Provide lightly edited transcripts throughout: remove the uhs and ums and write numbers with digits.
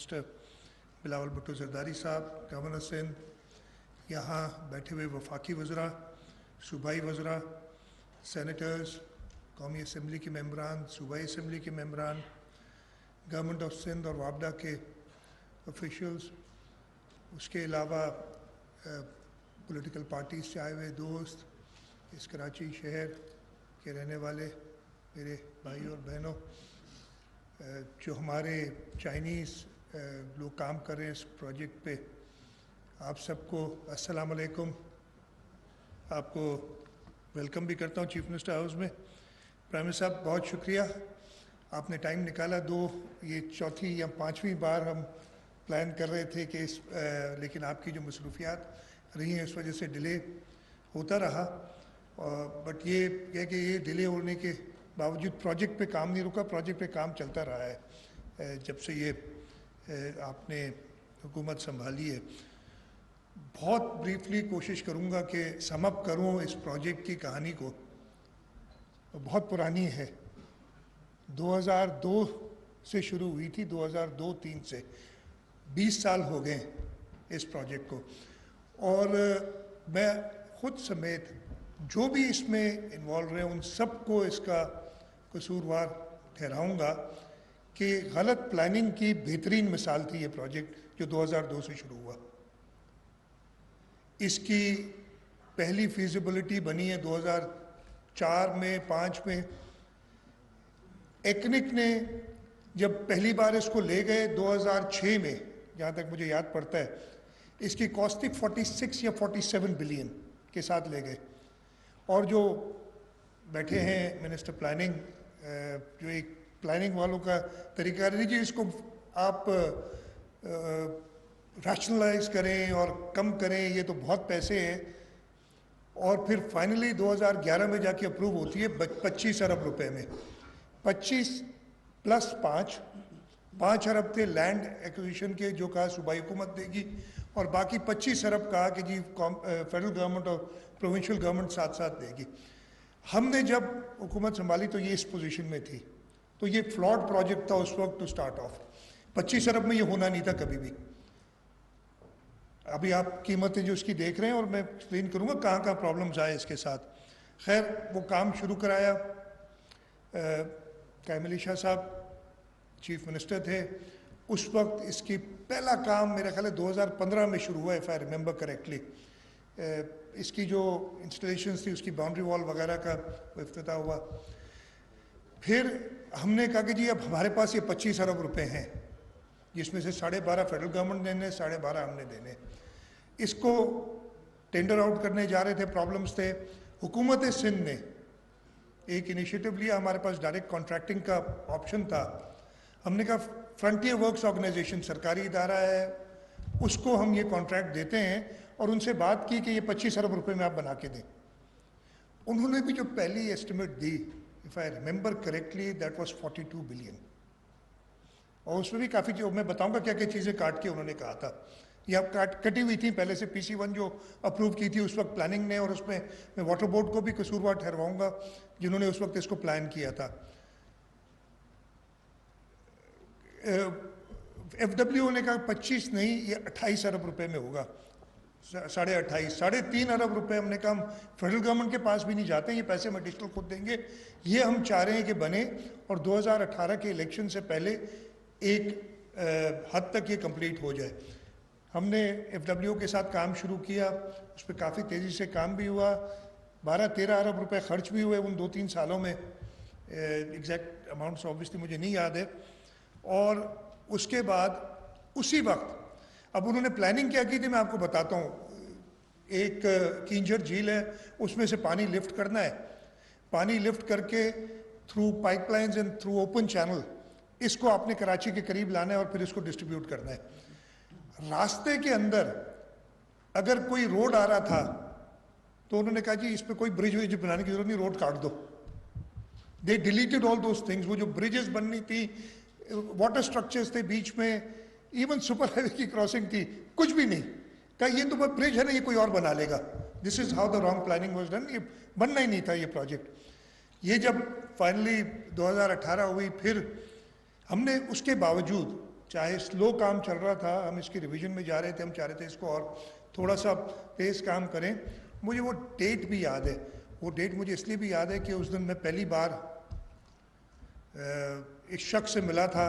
Minister Bilawal Bhutto Zardari साहब, governor Sindh, यहाँ बैठे हुए वफाकी वज़रा, सूबाई वज़रा, सेनेटर्स, कौमी असम्बली के मेंबरान, सूबाई असम्बली के मेंबरान, गवर्नमेंट ऑफ सिंध और वापडा के ऑफिशियल्स, उसके अलावा पॉलिटिकल पार्टीज से आए हुए दोस्त, इस कराची शहर के रहने वाले मेरे भाई और बहनों, जो हमारे चाइनीज़ लोग काम कर रहे हैं इस प्रोजेक्ट पे, आप सबको अस्सलाम वालेकुम। आपको वेलकम भी करता हूँ चीफ मिनिस्टर हाउस में। प्राइम मिनिस्टर साहब, बहुत शुक्रिया, आपने टाइम निकाला। ये चौथी या पांचवी बार हम प्लान कर रहे थे कि लेकिन आपकी जो मसरूफियात रही हैं उस वजह से डिले होता रहा। बट ये है कि ये डिले होने के बावजूद प्रोजेक्ट पे काम नहीं रुका, प्रोजेक्ट पे काम चलता रहा है जब से ये आपने हुकूमत संभाली है। बहुत ब्रीफली कोशिश करूँगा कि सम अप करूँ इस प्रोजेक्ट की कहानी को। बहुत पुरानी है, 2002 से शुरू हुई थी, 2002-03 से 20 साल हो गए इस प्रोजेक्ट को। और मैं खुद समेत जो भी इसमें इन्वॉल्व रहे उन सबको इसका कसूरवार ठहराऊंगा कि गलत प्लानिंग की बेहतरीन मिसाल थी ये प्रोजेक्ट जो 2002 से शुरू हुआ। इसकी पहली फीजिबिलिटी बनी है 2004 में 5 में। एक्निक ने जब पहली बार इसको ले गए 2006 में, जहाँ तक मुझे याद पड़ता है, इसकी कॉस्ट थी 46 या 47 बिलियन के साथ ले गए। और जो बैठे हैं मिनिस्टर प्लानिंग, जो एक प्लानिंग वालों का तरीका लीजिए, इसको आप रैशनलाइज करें और कम करें, ये तो बहुत पैसे हैं। और फिर फाइनली 2011 में जाके अप्रूव होती है 25 अरब रुपए में। 25 प्लस 5 अरब थे लैंड एक्विजिशन के, जो कहा सूबाई हुकूमत देगी, और बाकी 25 अरब कहा कि जी फेडरल गवर्नमेंट और प्रोविंशियल गवर्नमेंट साथ साथ देगी। हमने जब हुकूमत संभाली तो ये इस पोजीशन में थी, तो ये फ्लॉड प्रोजेक्ट था उस वक्त टू स्टार्ट ऑफ। 25 अरब में ये होना नहीं था कभी भी। अभी आप कीमतें जो इसकी देख रहे हैं, और मैं एक्सप्लेन करूँगा कहाँ कहाँ प्रॉब्लम्स आए इसके साथ। खैर, वो काम शुरू कराया, कायम अली शाह साहब चीफ मिनिस्टर थे उस वक्त। इसकी पहला काम मेरा ख्याल है 2015 में शुरू हुआ, इफ़ आई रिमेंबर करेक्टली। इसकी जो इंस्टॉलेशंस थी, उसकी बाउंड्री वॉल वगैरह का इफ्तिताह हुआ। फिर हमने कहा कि जी अब हमारे पास ये 25 अरब रुपए हैं, जिसमें से 12.5 फेडरल गवर्नमेंट देने, 12.5 हमने देने। इसको टेंडर आउट करने जा रहे थे, प्रॉब्लम्स थे। हुकूमत सिंध ने एक इनिशिएटिव लिया, हमारे पास डायरेक्ट कॉन्ट्रैक्टिंग का ऑप्शन था। हमने कहा फ्रंटियर वर्क्स ऑर्गेनाइजेशन सरकारी इदारा है, उसको हम ये कॉन्ट्रैक्ट देते हैं, और उनसे बात की कि ये 25 अरब रुपए में आप बना के दें। उन्होंने भी जो पहली estimate the, if I remember correctly, that was 42 billion. और उसमें भी काफ़ी, जो मैं बताऊंगा क्या क्या चीज़ें काट के उन्होंने कहा था। ये अब कटी हुई थी पहले से, PC1 जो अप्रूव की थी उस वक्त प्लानिंग ने, और उसमें मैं वाटर बोर्ड को भी कसूरवार ठहरवाऊंगा जिन्होंने उस वक्त इसको प्लान किया था। FWO ने कहा 25 नहीं, ये 28 अरब रुपए में होगा, 28.5, 3.5 अरब रुपए। हमने कहा हम फेडरल गवर्नमेंट के पास भी नहीं जाते, ये पैसे हम एडिशनल खुद देंगे। ये हम चाह रहे हैं कि बने, और 2018 के इलेक्शन से पहले एक हद तक ये कंप्लीट हो जाए। हमने FWO के साथ काम शुरू किया, उस पर काफ़ी तेज़ी से काम भी हुआ। 12-13 अरब रुपए खर्च भी हुए उन 2-3 सालों में। एग्जैक्ट अमाउंट्स ऑब्वियसली मुझे नहीं याद है। और उसके बाद उसी वक्त अब उन्होंने प्लानिंग क्या की थी, मैं आपको बताता हूँ। एक किंजर झील है, उसमें से पानी लिफ्ट करना है। पानी लिफ्ट करके through pipelines and through open channel इसको आपने कराची के करीब लाना है और फिर इसको डिस्ट्रीब्यूट करना है। रास्ते के अंदर अगर कोई रोड आ रहा था तो उन्होंने कहा जी इस पर कोई ब्रिज विज बनाने की जरूरत नहीं, रोड काट दो। दे डिलीटेड ऑल दोज थिंग्स। वो जो ब्रिजेस बननी थी, वाटर स्ट्रक्चर्स थे बीच में, इवन सुपर हाईवे की क्रॉसिंग थी, कुछ भी नहीं। कहा ये तो ब्रिज है ना, ये कोई और बना लेगा। This is how the wrong planning was done. ये बनना ही नहीं था ये प्रोजेक्ट। ये जब फाइनली 2018 हुई, फिर हमने उसके बावजूद चाहे स्लो काम चल रहा था, हम इसकी रिवीजन में जा रहे थे, हम चाह रहे थे इसको और थोड़ा सा तेज़ काम करें। मुझे वो डेट भी याद है, वो डेट मुझे इसलिए भी याद है कि उस दिन मैं पहली बार एक शख्स से मिला था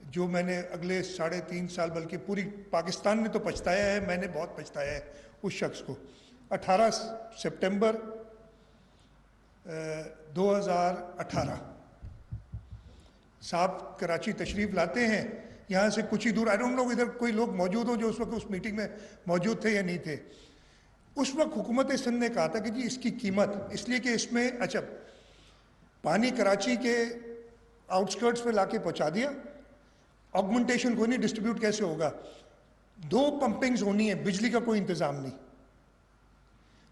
जो मैंने अगले 3.5 साल, बल्कि पूरी पाकिस्तान ने तो पछताया है, मैंने बहुत पछताया है उस शख्स को। 18 सितंबर 2018 साहब कराची तशरीफ़ लाते हैं, यहाँ से कुछ ही दूर, आई डोंट नो इधर कोई लोग मौजूद हो जो उस वक्त उस मीटिंग में मौजूद थे या नहीं थे। उस वक्त हुकूमत सिंध ने कहा था कि जी इसकी कीमत, इसलिए कि इसमें अच्छा पानी कराची के आउटस्कर्ट्स पे लाके पहुंचा दिया, ऑगमेंटेशन कोई नहीं, डिस्ट्रीब्यूट कैसे होगा, 2 पंपिंग्स होनी है, बिजली का कोई इंतज़ाम नहीं।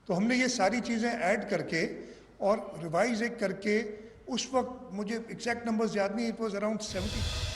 तो हमने ये सारी चीज़ें ऐड करके और रिवाइज एक करके, उस वक्त मुझे एग्जैक्ट नंबर्स याद नहीं, इट वाज अराउंड 70